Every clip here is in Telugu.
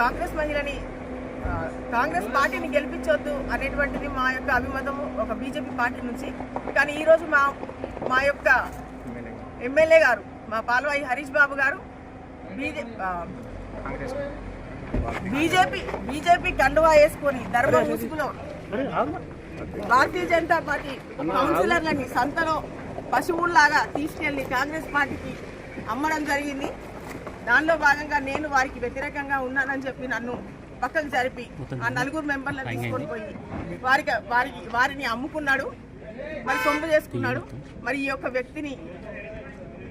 కాంగ్రెస్ మహిళని కాంగ్రెస్ పార్టీని గెలిపించొద్దు అనేటువంటిది మా యొక్క అభిమతము ఒక బీజేపీ పార్టీ నుంచి. కానీ ఈరోజు మా యొక్క ఎమ్మెల్యే గారు మా పాల్వాయి హరీష్ బాబు గారు బీజేపీ కండువా వేసుకొని ధర్మ ముసుగులో భారతీయ జనతా పార్టీ కౌన్సిలర్లని సంతలో పశువుల్లాగా తీసుకెళ్లి కాంగ్రెస్ పార్టీకి అమ్మడం జరిగింది. దానిలో భాగంగా నేను వారికి వ్యతిరేకంగా ఉన్నానని చెప్పి నన్ను పక్కకు జరిపి ఆ 4 మెంబర్లను తీసుకొని పోయి వారిని అమ్ముకున్నాడు, మరి సొంత చేసుకున్నాడు. మరి ఈ యొక్క వ్యక్తిని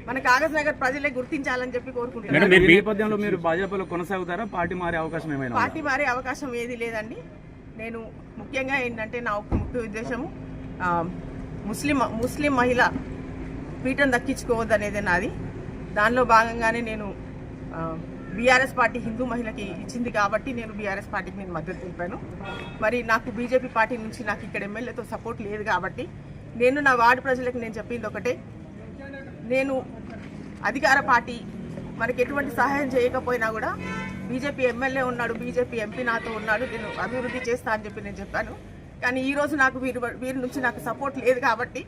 మన కాగజ్ నగర్ ప్రజలే గుర్తించాలని చెప్పి కోరుకుంటున్నాను. నేపథ్యంలో మీరు భాజపాలో కొనసాగుతారా? పార్టీ మారే అవకాశం ఏమైనా? పార్టీ మారే అవకాశం ఏది లేదండి. నేను ముఖ్యంగా ఏంటంటే నా ఒక ముఖ్య ఉద్దేశము ముస్లిం మహిళ పీఠం దక్కించుకోవద్దు అనేది నాది. దానిలో భాగంగానే నేను బీఆర్ఎస్ పార్టీ హిందూ మహిళకి ఇచ్చింది కాబట్టి నేను బీఆర్ఎస్ పార్టీకి నేను మద్దతు తెలిపాను. మరి నాకు బీజేపీ పార్టీ నుంచి నాకు ఇక్కడ ఎమ్మెల్యేతో సపోర్ట్ లేదు కాబట్టి నేను నా వార్డు ప్రజలకు నేను చెప్పింది ఒకటే, నేను అధికార పార్టీ మనకి ఎటువంటి సహాయం చేయకపోయినా కూడా బీజేపీ ఎమ్మెల్యే ఉన్నాడు, బీజేపీ ఎంపీ నాతో ఉన్నాడు, నేను అభివృద్ధి చేస్తా అని చెప్పి నేను చెప్పాను. కానీ ఈరోజు నాకు వీరి నుంచి నాకు సపోర్ట్ లేదు కాబట్టి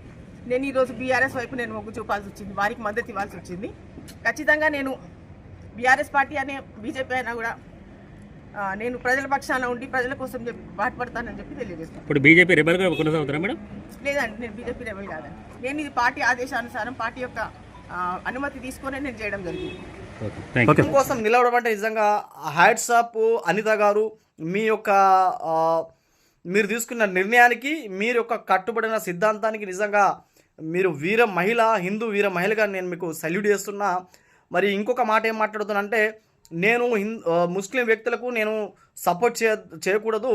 నేను ఈరోజు బీఆర్ఎస్ వైపు నేను మొగ్గు చూపాల్సి వచ్చింది, వారికి మద్దతు ఇవ్వాల్సి వచ్చింది. ఖచ్చితంగా నేను బీఆర్ఎస్ పార్టీ అనే బీజేపీ అయినా కూడా నేను ప్రజల పక్షాన ఉండి ప్రజల కోసం పాటుపడతానని చెప్పి తెలియజేస్తాను. ఇప్పుడు బీజేపీ రెబల్ గా కొనసాగుతారా మేడం? లేదండి, నేను బీజేపీ రెబల్ కాదండి. నేను ఇది పార్టీ ఆదేశానుసారం పార్టీ యొక్క అనుమతి తీసుకొని నేను చేయడం జరిగింది. కోసం నిలవడం అంటే నిజంగా హ్యాట్స్ ఆఫ్ అనిత గారు. మీ యొక్క మీరు తీసుకున్న నిర్ణయానికి, మీరు యొక్క కట్టుబడిన సిద్ధాంతానికి నిజంగా మీరు వీర మహిళ, హిందూ వీర మహిళగా నేను మీకు సల్యూట్ చేస్తున్నా. మరి ఇంకొక మాట ఏం మాట్లాడుతున్నా, నేను ముస్లిం వ్యక్తులకు నేను సపోర్ట్ చేయకూడదు,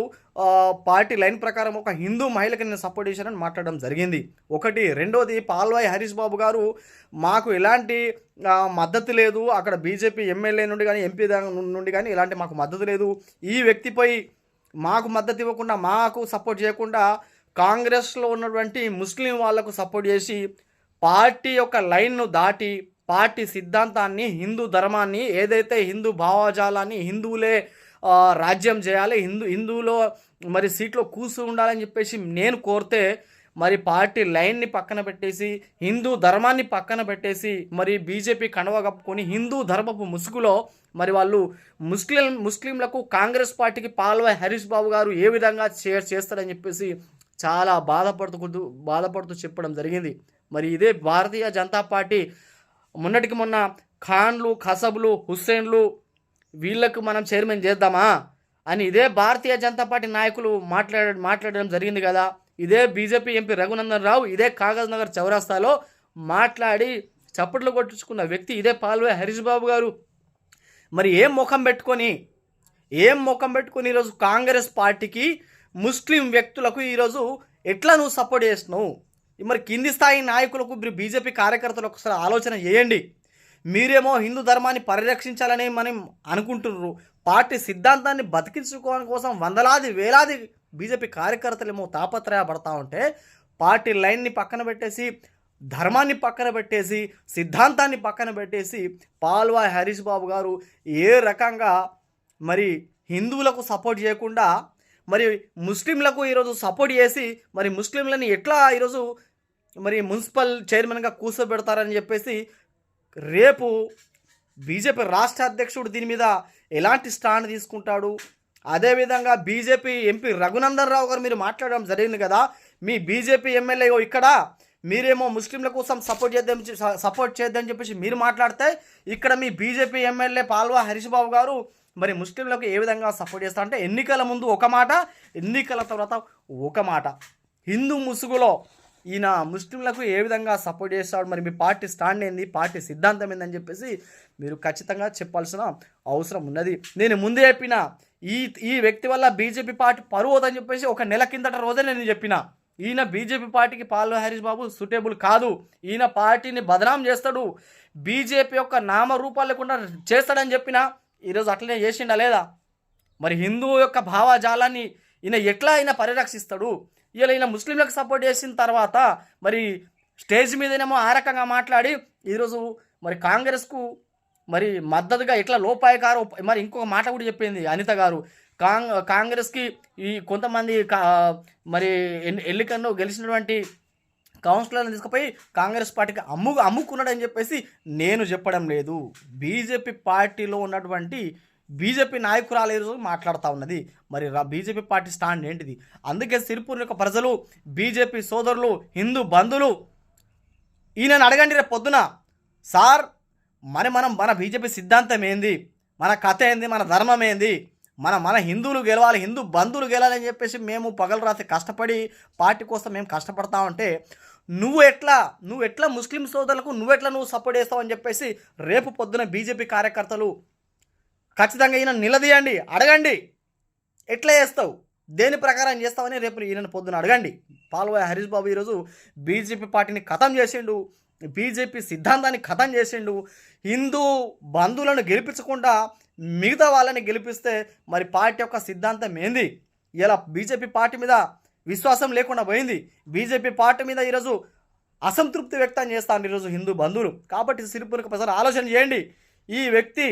పార్టీ లైన్ ప్రకారం ఒక హిందూ మహిళకి నేను సపోర్ట్ చేశానని మాట్లాడడం జరిగింది. ఒకటి. రెండోది, పాల్వాయి హరీష్ బాబు గారు మాకు ఎలాంటి మద్దతు లేదు, అక్కడ బీజేపీ ఎమ్మెల్యే నుండి కానీ ఎంపీ నుండి కానీ ఎలాంటి మాకు మద్దతు లేదు. ఈ వ్యక్తిపై మాకు మద్దతు ఇవ్వకుండా, మాకు సపోర్ట్ చేయకుండా కాంగ్రెస్లో ఉన్నటువంటి ముస్లిం వాళ్లకు సపోర్ట్ చేసి పార్టీ యొక్క లైన్ను దాటి పార్టీ సిద్ధాంతాన్ని, హిందూ ధర్మాన్ని, ఏదైతే హిందూ భావజాలాన్ని హిందువులే రాజ్యం చేయాలి, హిందువులో మరి సీట్లో కూర్చు ఉండాలని చెప్పేసి నేను కోరితే, మరి పార్టీ లైన్ని పక్కన పెట్టేసి హిందూ ధర్మాన్ని పక్కన పెట్టేసి మరి బీజేపీ కండువా కప్పుకొని హిందూ ధర్మపు ముసుగులో మరి వాళ్ళు ముస్లింలకు కాంగ్రెస్ పార్టీకి పాల్వాయి హరీష్ బాబు గారు ఏ విధంగా చేస్తారని చెప్పేసి చాలా బాధపడుతూ చెప్పడం జరిగింది. మరి ఇదే భారతీయ జనతా పార్టీ మొన్నటికి మొన్న ఖాన్లు, ఖసబులు, హుస్సేన్లు వీళ్ళకు మనం చైర్మన్ చేద్దామా అని ఇదే భారతీయ జనతా పార్టీ నాయకులు మాట్లాడడం జరిగింది కదా. ఇదే బీజేపీ ఎంపీ రఘునందన్ రావు ఇదే కాగజ్ నగర్ చౌరాస్తాలో మాట్లాడి చప్పట్లు కొట్టించుకున్న వ్యక్తి ఇదే పాల్వాయి హరీష్ బాబు గారు. మరి ఏం ముఖం పెట్టుకొని ఈరోజు కాంగ్రెస్ పార్టీకి, ముస్లిం వ్యక్తులకు ఈరోజు ఎట్లా నువ్వు సపోర్ట్ చేస్తున్నావు? మరి కింది స్థాయి నాయకులకు, బీజేపీ కార్యకర్తలకు ఒకసారి ఆలోచన చేయండి. మీరేమో హిందూ ధర్మాన్ని పరిరక్షించాలని మనం అనుకుంటున్నారు, పార్టీ సిద్ధాంతాన్ని బతికించుకోవడం కోసం వందలాది వేలాది బీజేపీ కార్యకర్తలేమో తాపత్రయపడతా ఉంటే పార్టీ లైన్ని పక్కన పెట్టేసి, ధర్మాన్ని పక్కన పెట్టేసి, సిద్ధాంతాన్ని పక్కన పెట్టేసి పాల్వాయి హరీష్ బాబు గారు ఏ రకంగా మరి హిందువులకు సపోర్ట్ చేయకుండా మరి ముస్లింలకు ఈరోజు సపోర్ట్ చేసి మరి ముస్లింలని ఎట్లా ఈరోజు మరి మున్సిపల్ చైర్మన్గా కూర్చోబెడతారని చెప్పేసి రేపు బీజేపీ రాష్ట్ర అధ్యక్షుడు దీని మీద ఎలాంటి స్టాండ్ తీసుకుంటాడు? అదేవిధంగా బీజేపీ ఎంపీ రఘునందన్ రావు గారు మీరు మాట్లాడడం జరిగింది కదా, మీ బీజేపీ ఎమ్మెల్యే ఇక్కడ మీరేమో ముస్లింల కోసం సపోర్ట్ చేద్దామని చెప్పేసి మీరు మాట్లాడితే, ఇక్కడ మీ బీజేపీ ఎమ్మెల్యే పాల్వాయి హరీష్ బాబు గారు మరి ముస్లింలకు ఏ విధంగా సపోర్ట్ చేస్తారంటే ఎన్నికల ముందు ఒక మాట, ఎన్నికల తర్వాత ఒక మాట. హిందూ ముసుగులో ఈయన ముస్లింలకు ఏ విధంగా సపోర్ట్ చేస్తాడు, మరి మీ పార్టీ స్టాండ్ ఏంది, పార్టీ సిద్ధాంతం ఏందని చెప్పేసి మీరు ఖచ్చితంగా చెప్పాల్సిన అవసరం ఉన్నది. నేను ముందే చెప్పిన ఈ వ్యక్తి వల్ల బీజేపీ పార్టీ పరువు అని చెప్పేసి ఒక నెల కిందట రోజే నేను చెప్పిన, ఈయన బీజేపీ పార్టీకి పాల్వాయి హరీష్ బాబు సూటేబుల్ కాదు, ఈయన పార్టీని బదనాం చేస్తాడు, బీజేపీ యొక్క నామరూపాలు లేకుండా చేస్తాడని చెప్పిన. ఈరోజు అట్లనే చేసిండా లేదా? మరి హిందువు యొక్క భావజాలాన్ని ఈయన ఎట్లా పరిరక్షిస్తాడు? ఇలా ఈయన ముస్లింలకు సపోర్ట్ చేసిన తర్వాత మరి స్టేజ్ మీదనేమో ఆ రకంగా మాట్లాడి ఈరోజు మరి కాంగ్రెస్కు మరి మద్దతుగా ఇట్లా లోపాయకారు మరి ఇంకొక మాట కూడా చెప్పింది అనిత గారు. కాంగ్రెస్కి ఈ కొంతమంది మరి ఎన్నికల్లో గెలిచినటువంటి కౌన్సిలర్ని తీసుకుపోయి కాంగ్రెస్ పార్టీకి అమ్ముకున్నాడని చెప్పేసి నేను చెప్పడం లేదు. బీజేపీ పార్టీలో ఉన్నటువంటి బీజేపీ నాయకురాలు ఈరోజు మాట్లాడుతూ ఉన్నది. మరి బీజేపీ పార్టీ స్టాండ్ ఏంటిది? అందుకే సిరిపూర్ యొక్క ప్రజలు, బీజేపీ సోదరులు, హిందూ బంధువులు ఈయనను అడగండి రేపు పొద్దున, సార్ మన బీజేపీ సిద్ధాంతం ఏంది, మన కథ ఏంది, మన ధర్మం ఏంది, మన హిందువులు గెలవాలి, హిందూ బంధువులు గెలవాలి అని చెప్పేసి మేము పగలు రాత్రి కష్టపడి పార్టీ కోసం మేము కష్టపడతా ఉంటే నువ్వు ఎట్లా ముస్లిం సోదరులకు నువ్వు సపోర్ట్ చేస్తావు అని చెప్పేసి రేపు పొద్దున బీజేపీ కార్యకర్తలు ఖచ్చితంగా ఈయన నిలదీయండి, అడగండి ఎట్లా చేస్తావు, దేని ప్రకారం చేస్తావని రేపు ఈయన పొద్దున అడగండి. పాల్వాయి హరీష్ బాబు ఈరోజు బీజేపీ పార్టీని ఖతం చేసిండు, బీజేపీ సిద్ధాంతాన్ని ఖతం చేసిండు. హిందూ బంధువులను గెలిపించకుండా మిగతా వాళ్ళని గెలిపిస్తే మరి పార్టీ యొక్క సిద్ధాంతం ఏంది? ఇలా బీజేపీ పార్టీ మీద విశ్వాసం లేకుండా పోయింది. బీజేపీ పార్టీ మీద ఈరోజు అసంతృప్తి వ్యక్తం చేస్తాను ఈరోజు హిందూ బంధువులు. కాబట్టి సిరిపురకు ప్రజలు ఆలోచన చేయండి, ఈ వ్యక్తి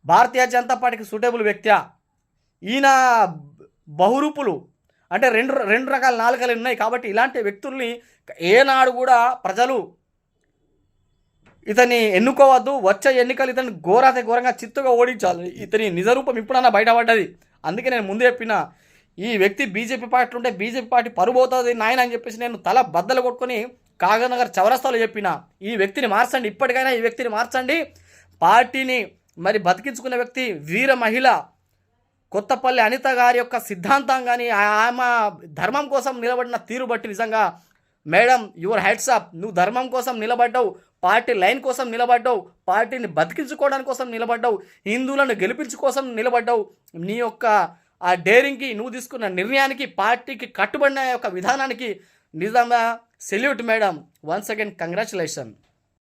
భారతీయ జనతా పార్టీకి సూటబుల్ వ్యక్తి, ఈయన బహురూపులు అంటే రెండు రకాల నాలుకలు ఉన్నాయి. కాబట్టి ఇలాంటి వ్యక్తుల్ని ఏనాడు కూడా ప్రజలు ఇతన్ని ఎన్నుకోవద్దు. వచ్చే ఎన్నికలు ఇతన్ని ఘోరంగా చిత్తుగా ఓడించాలి. ఇతని నిజరూపం ఇప్పుడన్నా బయటపడ్డది. అందుకే నేను ముందే చెప్పిన, ఈ వ్యక్తి బీజేపీ పార్టీ ఉంటే బీజేపీ పార్టీ పరుబోతుంది నాయన అని చెప్పేసి నేను తల బద్దలు కొట్టుకొని కాగనగర్ చౌరస్తాలో చెప్పిన, ఈ వ్యక్తిని మార్చండి, ఇప్పటికైనా ఈ వ్యక్తిని మార్చండి. పార్టీని మరి బతికించుకున్న వ్యక్తి వీర మహిళ కొత్తపల్లి అనిత గారి యొక్క సిద్ధాంతం కానీ ఆమె ధర్మం కోసం నిలబడిన తీరు బట్టి నిజంగా మేడం యువర్ హెడ్స్ అప్. నువ్వు ధర్మం కోసం నిలబడ్డావు, పార్టీ లైన్ కోసం నిలబడ్డావు, పార్టీని బతికించుకోవడానికి కోసం నిలబడ్డావు, హిందువులను గెలిపించు కోసం నిలబడ్డావు. నీ యొక్క ఆ డేరింగ్కి, నువ్వు తీసుకున్న నిర్ణయానికి, పార్టీకి కట్టుబడిన యొక్క విధానానికి నిజంగా salute madam. Once again congratulation.